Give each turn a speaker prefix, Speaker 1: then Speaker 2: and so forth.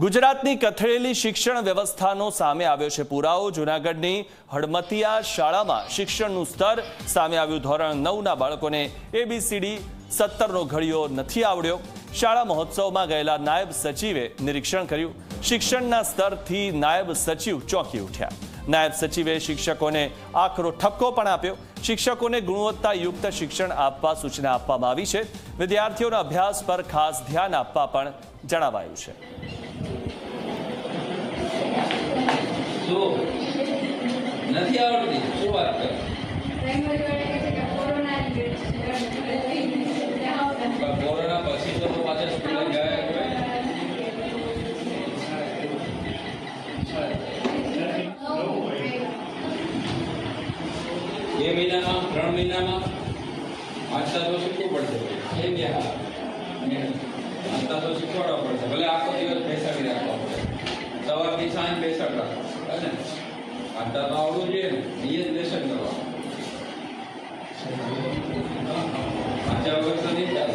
Speaker 1: ગુજરાતની કથળેલી શિક્ષણ વ્યવસ્થાનો સામે આવ્યો છે પુરાવો। જૂનાગઢની હડમતિયા શાળામાં શિક્ષણનું સ્તર સામે આવ્યું। ધોરણ 9ના બાળકોને ABCD 17નો ઘડિયો નથી આવડ્યો। શાળા મહોત્સવમાં ગયેલા નાયબ સચિવે નિરીક્ષણ કર્યું। શિક્ષણના સ્તરથી નાયબ સચિવ ચોંકી ઉઠ્યા। નાયબ સચિવે શિક્ષકોને આકરો ઠપકો પણ આપ્યો। શિક્ષકોને ગુણવત્તાયુક્ત શિક્ષણ આપવા સૂચના આપવામાં આવી છે। વિદ્યાર્થીઓના અભ્યાસ પર ખાસ ધ્યાન આપવા પણ જણાવાયું છે।
Speaker 2: નથી આવડતી શું વાત કરે? કોરોના પછી તો પાછા સ્કૂલે ગયા બે મહિનામાં 3 મહિનામાં વાંચતા તો શીખવું પડશે। એ ગયા વાંચતા તો શીખવાડવા પડશે। ભલે આખો દિવસ બેસાડી રાખવા પડે, સવારથી સાંજ બેસાડ રાખવા પડે ને। વાંચતા તો આવડવું જોઈએ ને, એ જ લેસન કરવા। વાંચ્યા વગર તો નહીં ચાલે।